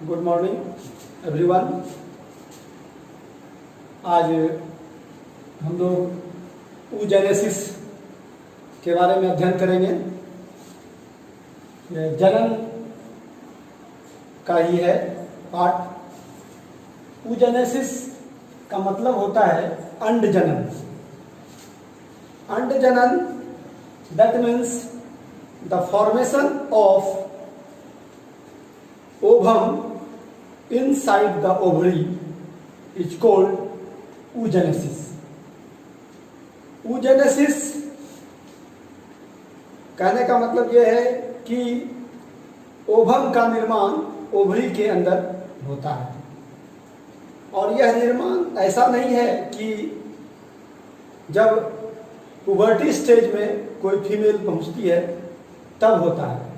Good morning everyone. आज हम लोग oogenesis के बारे में अध्ययन करेंगे। यह जनन का ही है पाठ। oogenesis का मतलब होता है अंड जनन। अंड जनन that means the formation of ovum inside the ovary is called oogenesis. oogenesis कहने का मतलब यह है कि ओवम का निर्माण ओवरी के अंदर होता है, और यह निर्माण ऐसा नहीं है कि जब पुबर्टी स्टेज में कोई फीमेल पहुंचती है तब होता है।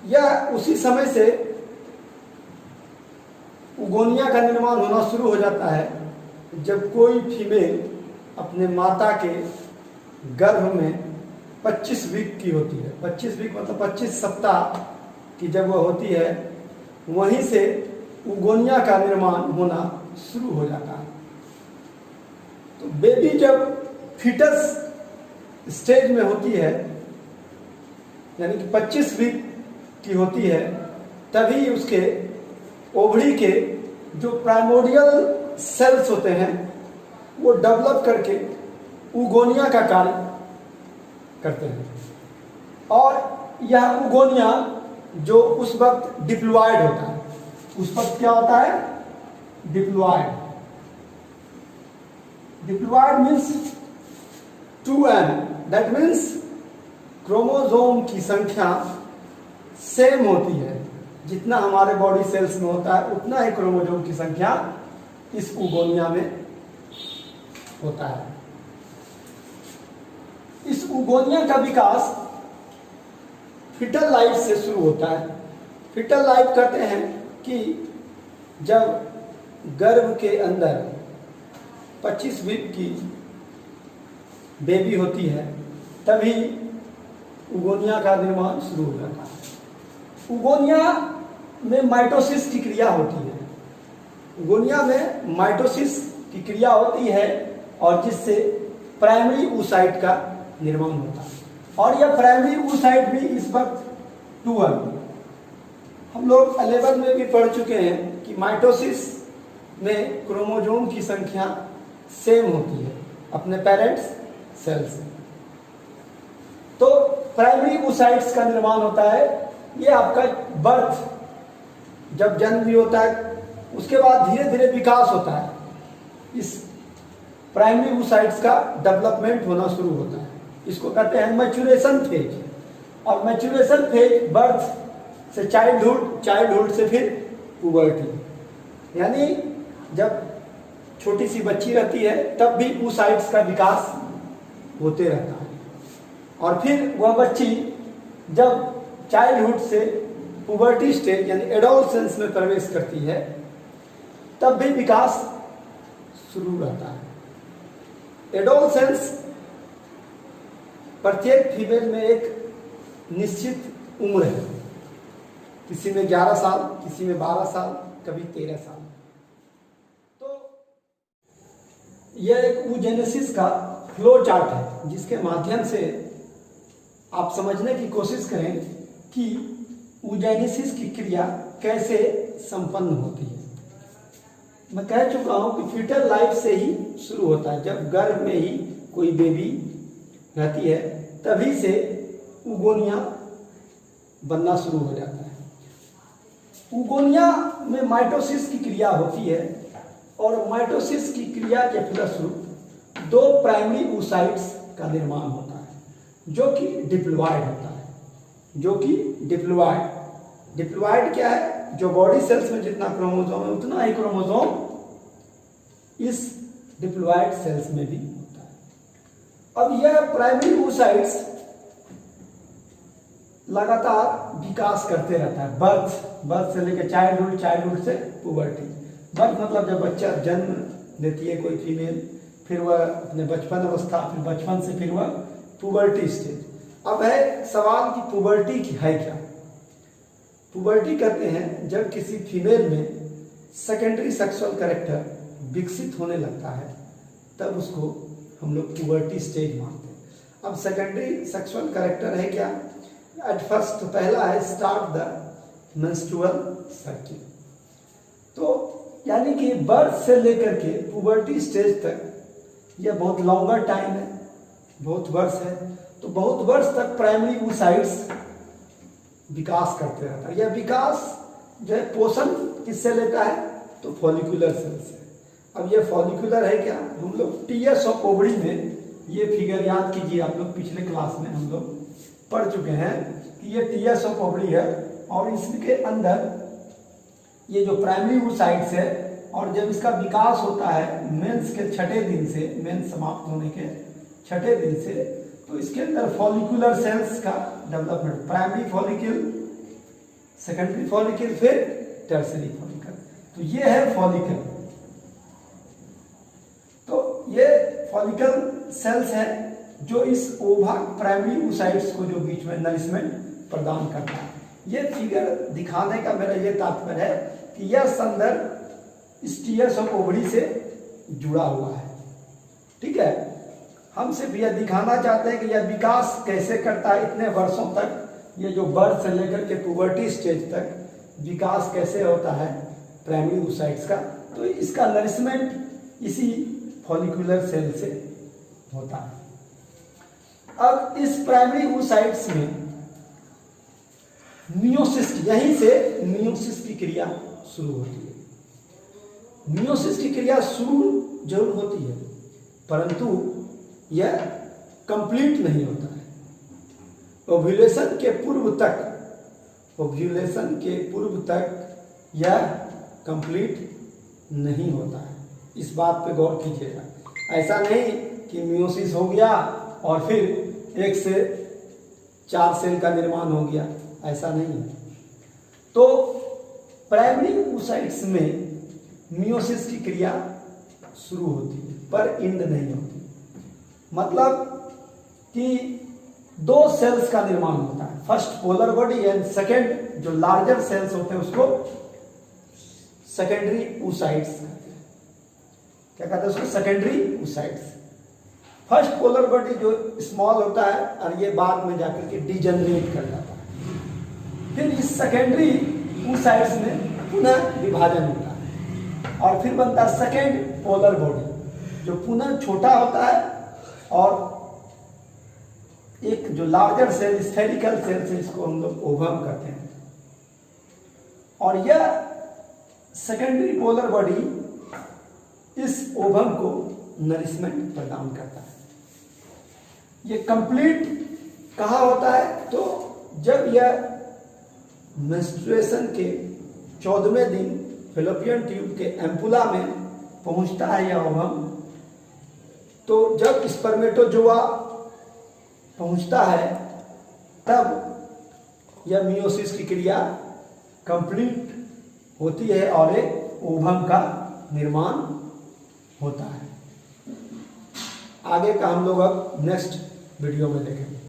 यह उसी समय से उगोनिया का निर्माण होना शुरू हो जाता है जब कोई फीमेल अपने माता के गर्भ में 25 वीक की होती है। 25 वीक मतलब 25 सप्ताह की जब वह होती है, वहीं से उगोनिया का निर्माण होना शुरू हो जाता है। तो बेबी जब फीटस स्टेज में होती है, यानी कि 25 वीक की होती है, तभी उसके ओवरी के जो प्राइमोर्डियल सेल्स होते हैं वो डेवलप करके उगोनिया का कार्य करते हैं। और यह उगोनिया जो उस वक्त डिप्लॉयड होता है, उस वक्त क्या होता है? Diploid. Diploid means 2n, that means chromosome की संख्या सेम होती है। जितना हमारे बॉडी सेल्स में होता है उतना ही क्रोमोसोम की संख्या इस उगोनिया में होता है। इस उगोनिया का विकास फिटल लाइफ से शुरू होता है। फिटल लाइफ कहते हैं कि जब गर्भ के अंदर 25 वीक की बेबी होती है तभी उगोनिया का निर्माण शुरू हो जाता है। उगोनिया में माइटोसिस की क्रिया होती है। उगोनिया में माइटोसिस की क्रिया होती है और जिससे प्राइमरी oocyte का निर्माण होता है। और यह प्राइमरी oocyte भी इस वक्त 2n। हम लोग 11 में भी पढ़ चुके हैं कि माइटोसिस में क्रोमोसोम की संख्या सेम होती है अपने पेरेंट्स सेल से। तो प्राइमरी oocytes का निर्माण होता है। ये आपका बर्थ, जब जन्म भी होता है उसके बाद धीरे धीरे विकास होता है। इस प्राइमरी oocytes का डेवलपमेंट होना शुरू होता है। इसको कहते हैं मैच्योरेशन फेज। और मैच्योरेशन फेज बर्थ से चाइल्डहुड, चाइल्डहुड से फिर पुबर्टी, यानी जब छोटी सी बच्ची रहती है तब भी oocytes का विकास होते रहता है। और फिर वह बच्ची जब चाइल्डहुड से पुबर्टी स्टेज यानी एडोलसेंस में प्रवेश करती है तब भी विकास शुरू रहता है। एडोलसेंस प्रत्येक फीमेल में एक निश्चित उम्र है। किसी में 11 साल, किसी में 12 साल, कभी 13 साल। तो यह एक oogenesis का फ्लो चार्ट है जिसके माध्यम से आप समझने की कोशिश करें कि oogenesis की क्रिया कैसे संपन्न होती है। मैं कह चुका हूं कि फीटल लाइफ से ही शुरू होता है। जब गर्भ में ही कोई बेबी रहती है तभी से उगोनिया बनना शुरू हो जाता है। उगोनिया में माइटोसिस की क्रिया होती है और माइटोसिस की क्रिया के फलस्वरूप 2 प्राइमरी oocytes का निर्माण होता है जो कि डिप्लॉयड होता है। जो कि डिप्लॉयड क्या है? जो बॉडी सेल्स में जितना क्रोमोसोम है उतना ही क्रोमोसोम इस डिप्लॉयड सेल्स में भी होता है। अब यह प्राइमरी oocytes लगातार विकास करते रहता है। बर्थ से लेकर चाइल्डहुड, चाइल्डहुड से पुबर्टी। बर्थ मतलब जब बच्चा जन्म लेती है कोई फीमेल, फिर वह अपने बचपन अवस्था, फिर बचपन से फिर वह पुबर्टी स्टेज। अब है सवाल कि पुबर्टी की है क्या? पुबर्टी कहते हैं जब किसी फीमेल में सेकेंडरी सेक्सुअल कैरेक्टर विकसित होने लगता है, तब उसको हम लोग पुबर्टी स्टेज मानते हैं। अब सेकेंडरी सेक्सुअल कैरेक्टर है क्या? एट फर्स्ट पहला है स्टार्ट द मेंस्ट्रुअल साइकिल। तो यानी कि बर्थ से लेकर के पुबर्टी स्टेज तक यह बहुत लॉन्गर टाइम है, बहुत वर्ष है। तो बहुत वर्ष तक प्राइमरी oocytes विकास करते रहता है। यह विकास जो है पोषण किससे लेता है? तो फॉलिकुलर सेल से। अब ये फॉलिकुलर है क्या? हम लोग टीएस ऑफ ओवरी में ये फिगर याद कीजिए, आप लोग पिछले क्लास में हम लोग पढ़ चुके हैं कि ये टीएस ऑफ ओवरी है और इसके अंदर ये जो प्राइमरी oocytes है, और जब इसका विकास होता है मेंस के छठे दिन से, मेंस समाप्त होने के छठे दिन से, तो इसके अंदर फॉलिकुलर सेल्स का development, primary follicle, secondary follicle, फिर टर्सरी फॉलिकल। तो ये है फॉलिकल। तो ये फॉलिकल सेल्स है जो इस ओवा प्राइमरी oocytes को जो बीच में नरिशमेंट प्रदान करता है। ये फिगर दिखाने का मेरा ये तात्पर्य है कि यह संदर्भ टीएस ऑफ ओवरी से जुड़ा हुआ है। ठीक है, हम सिर्फ यह दिखाना चाहते हैं कि यह विकास कैसे करता है इतने वर्षों तक, ये जो बर्थ से लेकर के पुबर्टी स्टेज तक विकास कैसे होता है प्राइमरी oocytes का। तो इसका नरिशमेंट इसी फॉलिकुलर सेल से होता है। अब इस प्राइमरी oocytes में मियोसिस, यहीं से मियोसिस की क्रिया शुरू होती है। मियोसिस की क्रिया शुरू जरूर होती है, परंतु यह कंप्लीट नहीं होता है। ओव्यूलेशन के पूर्व तक, ओव्यूलेशन के पूर्व तक यह कंप्लीट नहीं होता है। इस बात पे गौर कीजिएगा। ऐसा नहीं कि मियोसिस हो गया और फिर 1 से 4 सेल का निर्माण हो गया, ऐसा नहीं है। तो प्राइमरी oocytes में मियोसिस की क्रिया शुरू होती है पर इंड नहीं होती। मतलब कि 2 सेल्स का निर्माण होता है, first polar body and second जो लार्जर सेल्स होते हैं उसको सेकेंडरी oocytes कहते हैं। क्या कहते हैं उसको? Secondary oocytes। First polar body जो स्मॉल होता है और ये बाद में जाकर के डिजेनरेट कर जाता है। फिर इस सेकेंडरी oocytes में पुनः विभाजन होता है और फिर बनता है सेकेंड पोलर बॉडी जो पुनः छोटा होता है और एक जो लार्जर सेल स्फेरिकल सेल से इसको हम लोग ओवम कहते हैं। और यह सेकेंडरी पोलर बॉडी इस ओवम को नरिशमेंट प्रदान करता है। ये कंप्लीट कहाँ होता है? तो जब यह मेंस्ट्रुएशन के 14वें दिन फैलोपियन ट्यूब के एम्पुला में पहुंचता है यह ओवम। तो जब स्पर्मेटोजोआ पहुंचता है तब यह मियोसिस की क्रिया कंप्लीट होती है और एक ओवम का निर्माण होता है। आगे का हम लोग अब नेक्स्ट वीडियो में देखेंगे।